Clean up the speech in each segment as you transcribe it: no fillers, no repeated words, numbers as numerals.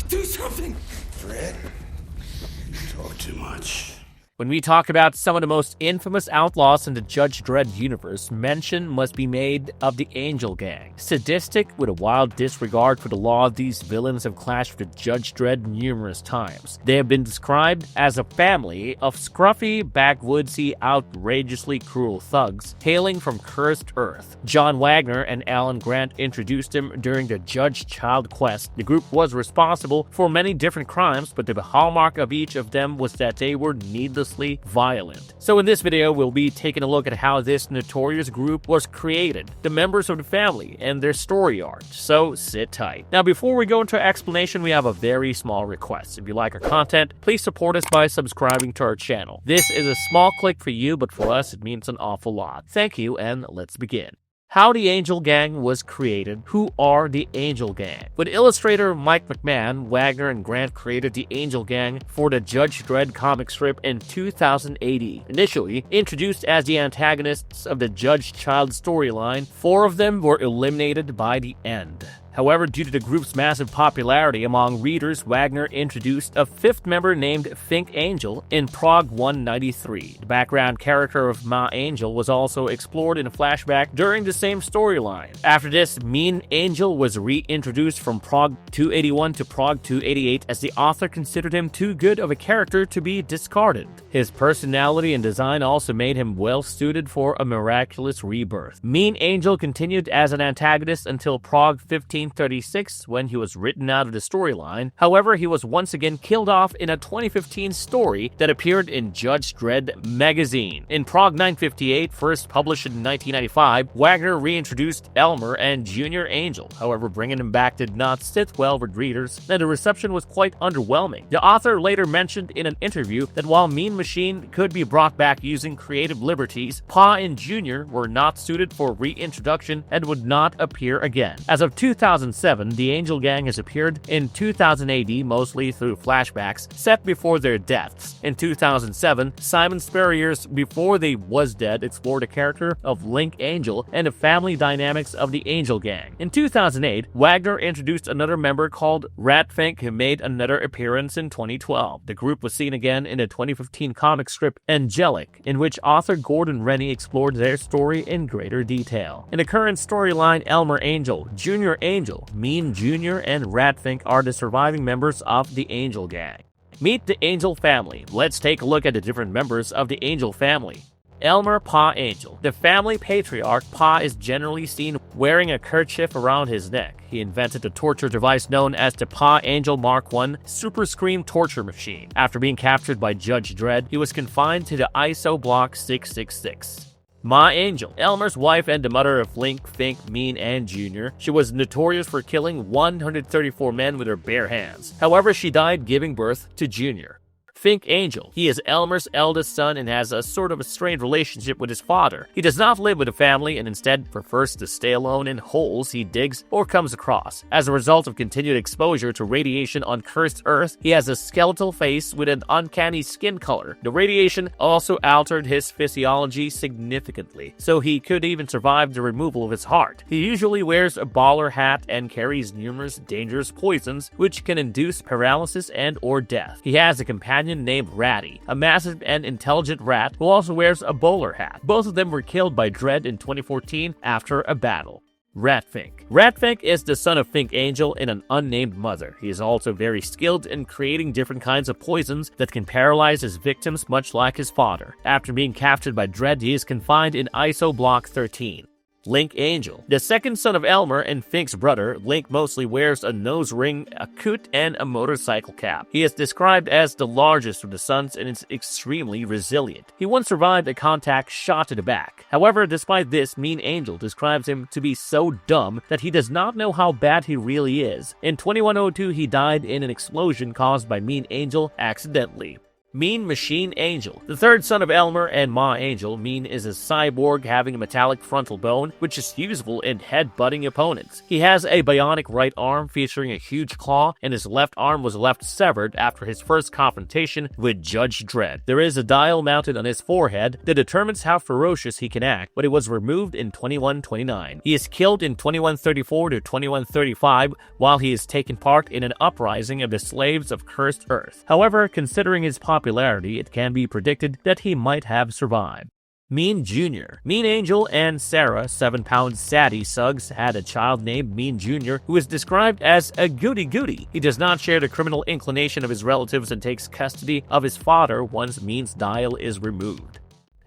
Do something! Fred, you talk too much. When we talk about some of the most infamous outlaws in the Judge Dredd universe, mention must be made of the Angel Gang. Sadistic, with a wild disregard for the law, these villains have clashed with Judge Dredd numerous times. They have been described as a family of scruffy, backwoodsy, outrageously cruel thugs hailing from cursed Earth. John Wagner and Alan Grant introduced them during the Judge-Child quest. The group was responsible for many different crimes, but the hallmark of each of them was that they were needlessly violent. So in this video, we'll be taking a look at how this notorious group was created, the members of the family, and their story arc. So sit tight. Now, before we go into our explanation, we have a very small request. If you like our content, please support us by subscribing to our channel. This is a small click for you, but for us, it means an awful lot. Thank you, and let's begin. How the Angel Gang was created. Who are the Angel Gang? With illustrator Mike McMahon, Wagner and Grant created the Angel Gang for the Judge Dredd comic strip in 2080. Initially introduced as the antagonists of the Judge-Child storyline, 4 of them were eliminated by the end. However, due to the group's massive popularity among readers, Wagner introduced a 5th member named Fink Angel in Prog 193. The background character of Ma Angel was also explored in a flashback during the same storyline. After this, Mean Angel was reintroduced from Prog 281 to Prog 288 as the author considered him too good of a character to be discarded. His personality and design also made him well suited for a miraculous rebirth. Mean Angel continued as an antagonist until Prog 1536 when he was written out of the storyline. However, he was once again killed off in a 2015 story that appeared in Judge Dredd magazine. In Prog 958, first published in 1995, Wagner reintroduced Elmer and Junior Angel. However, bringing him back did not sit well with readers, and the reception was quite underwhelming. The author later mentioned in an interview that while Mean Machine could be brought back using creative liberties, Pa and Junior were not suited for reintroduction and would not appear again. As of 2007, the Angel Gang has appeared in 2000 AD, mostly through flashbacks set before their deaths. In 2007, Simon Spurrier's Before They Was Dead explored the character of Link Angel and the family dynamics of the Angel Gang. In 2008, Wagner introduced another member called Ratfink, who made another appearance in 2012. The group was seen again in the 2015 comic strip Angelic, in which author Gordon Rennie explored their story in greater detail. In the current storyline, Elmer Angel, Junior Angel, Mean Jr., and Ratfink are the surviving members of the Angel Gang. Meet the Angel family. Let's take a look at the different members of the Angel family. Elmer Pa Angel. The family patriarch, Pa is generally seen wearing a kerchief around his neck. He invented a torture device known as the Pa Angel Mark I Super Scream torture machine. After being captured by Judge Dredd, he was confined to the ISO Block 666. Ma Angel, Elmer's wife and the mother of Link, Fink, Mean, and Junior. She was notorious for killing 134 men with her bare hands. However, she died giving birth to Junior. Fink Angel. He is Elmer's eldest son and has a sort of a strained relationship with his father. He does not live with a family and instead prefers to stay alone in holes he digs or comes across. As a result of continued exposure to radiation on cursed Earth, he has a skeletal face with an uncanny skin color. The radiation also altered his physiology significantly, so he could even survive the removal of his heart. He usually wears a bowler hat and carries numerous dangerous poisons which can induce paralysis and or death. He has a companion named Ratty, a massive and intelligent rat who also wears a bowler hat. Both of them were killed by Dredd in 2014 after a battle. Ratfink. Ratfink is the son of Fink Angel and an unnamed mother. He is also very skilled in creating different kinds of poisons that can paralyze his victims much like his father. After being captured by Dredd, he is confined in ISO Block 13. Link Angel. The second son of Elmer and Fink's brother, Link mostly wears a nose ring, a coat, and a motorcycle cap. He is described as the largest of the sons and is extremely resilient. He once survived a contact shot to the back. However, despite this, Mean Angel describes him to be so dumb that he does not know how bad he really is. In 2102, he died in an explosion caused by Mean Angel accidentally. Mean Machine Angel. The third son of Elmer and Ma Angel, Mean is a cyborg having a metallic frontal bone, which is useful in head-butting opponents. He has a bionic right arm featuring a huge claw, and his left arm was left severed after his first confrontation with Judge Dredd. There is a dial mounted on his forehead that determines how ferocious he can act, but it was removed in 2129. He is killed in 2134 to 2135 while he is taking part in an uprising of the slaves of Cursed Earth. However, considering his popularity, it can be predicted that he might have survived. Mean Jr. Mean Angel and Sarah, 7-pound Sadie Suggs, had a child named Mean Jr. who is described as a goody-goody. He does not share the criminal inclination of his relatives and takes custody of his father once Mean's dial is removed.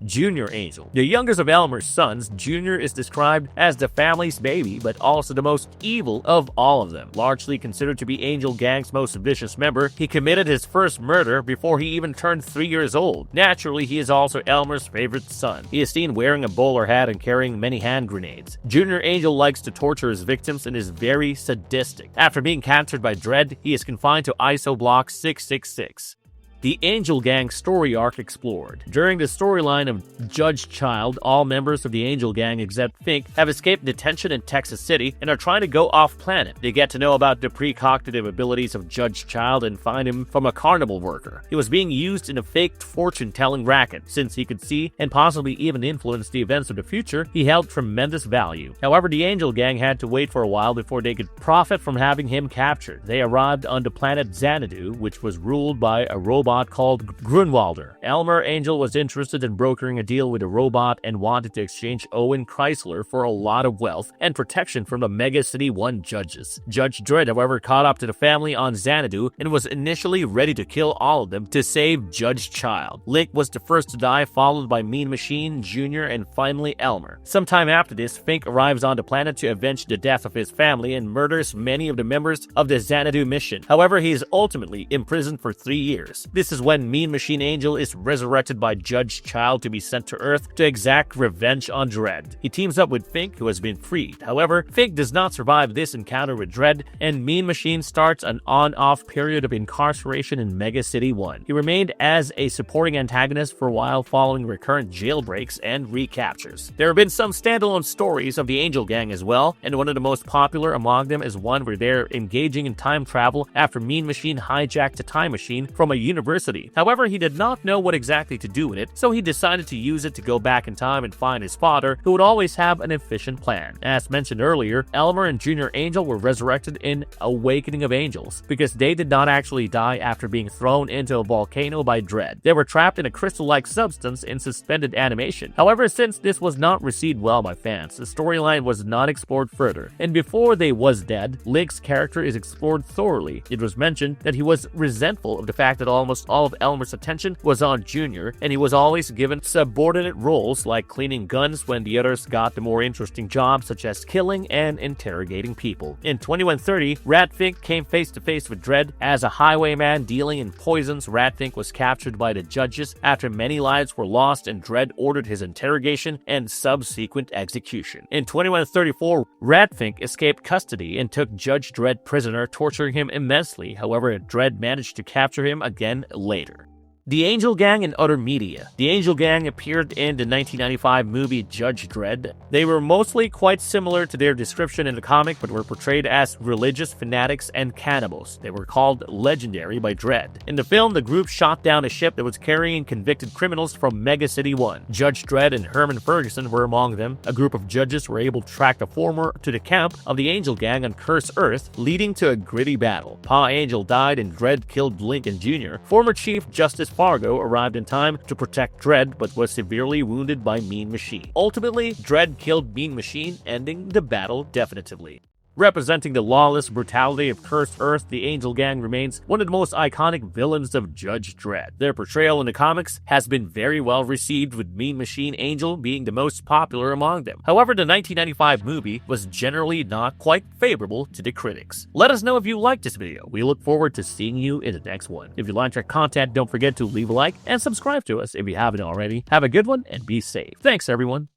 Junior Angel. The youngest of Elmer's sons, Junior is described as the family's baby, but also the most evil of all of them. Largely considered to be Angel Gang's most vicious member, he committed his first murder before he even turned 3 years old. Naturally, he is also Elmer's favorite son. He is seen wearing a bowler hat and carrying many hand grenades. Junior Angel likes to torture his victims and is very sadistic. After being captured by Dredd, he is confined to ISO Block 666. The Angel Gang story arc explored. During the storyline of Judge Child, all members of the Angel Gang except Fink have escaped detention in Texas City and are trying to go off-planet. They get to know about the precognitive abilities of Judge Child and find him from a carnival worker. He was being used in a faked fortune-telling racket. Since he could see and possibly even influence the events of the future, he held tremendous value. However, the Angel Gang had to wait for a while before they could profit from having him captured. They arrived on the planet Xanadu, which was ruled by a robot called Grunwalder. Elmer Angel was interested in brokering a deal with a robot and wanted to exchange Owen Chrysler for a lot of wealth and protection from the Mega City 1 judges. Judge Dredd, however, caught up to the family on Xanadu and was initially ready to kill all of them to save Judge Child. Lick was the first to die, followed by Mean Machine, Jr., and finally Elmer. Sometime after this, Fink arrives on the planet to avenge the death of his family and murders many of the members of the Xanadu mission. However, he is ultimately imprisoned for 3 years. This is when Mean Machine Angel is resurrected by Judge Child to be sent to Earth to exact revenge on Dredd. He teams up with Fink, who has been freed. However, Fink does not survive this encounter with Dredd, and Mean Machine starts an on-off period of incarceration in Mega City 1. He remained as a supporting antagonist for a while following recurrent jailbreaks and recaptures. There have been some standalone stories of the Angel Gang as well, and one of the most popular among them is one where they're engaging in time travel after Mean Machine hijacked a time machine from a university. However, he did not know what exactly to do with it, so he decided to use it to go back in time and find his father, who would always have an efficient plan. As mentioned earlier, Elmer and Junior Angel were resurrected in Awakening of Angels, because they did not actually die after being thrown into a volcano by Dredd. They were trapped in a crystal-like substance in suspended animation. However, since this was not received well by fans, the storyline was not explored further, and before they was dead, Lick's character is explored thoroughly. It was mentioned that he was resentful of the fact that almost all of Elmer's attention was on Junior, and he was always given subordinate roles like cleaning guns when the others got the more interesting jobs such as killing and interrogating people. In 2130, Ratfink came face to face with Dredd. As a highwayman dealing in poisons, Ratfink was captured by the judges after many lives were lost, and Dredd ordered his interrogation and subsequent execution. In 2134, Ratfink escaped custody and took Judge Dredd prisoner, torturing him immensely. However, Dredd managed to capture him again later. The Angel Gang and other media. The Angel Gang appeared in the 1995 movie Judge Dredd. They were mostly quite similar to their description in the comic, but were portrayed as religious fanatics and cannibals. They were called Legendary by Dredd. In the film, the group shot down a ship that was carrying convicted criminals from Mega City 1. Judge Dredd and Herman Ferguson were among them. A group of judges were able to track the former to the camp of the Angel Gang on Cursed Earth, leading to a gritty battle. Pa Angel died and Dredd killed Lincoln Jr. Former Chief Justice Fargo arrived in time to protect Dredd, but was severely wounded by Mean Machine. Ultimately, Dredd killed Mean Machine, ending the battle definitively. Representing the lawless brutality of Cursed Earth, the Angel Gang remains one of the most iconic villains of Judge Dredd. Their portrayal in the comics has been very well received, with Mean Machine Angel being the most popular among them. However, the 1995 movie was generally not quite favorable to the critics. Let us know if you liked this video. We look forward to seeing you in the next one. If you liked our content, don't forget to leave a like and subscribe to us if you haven't already. Have a good one and be safe. Thanks, everyone.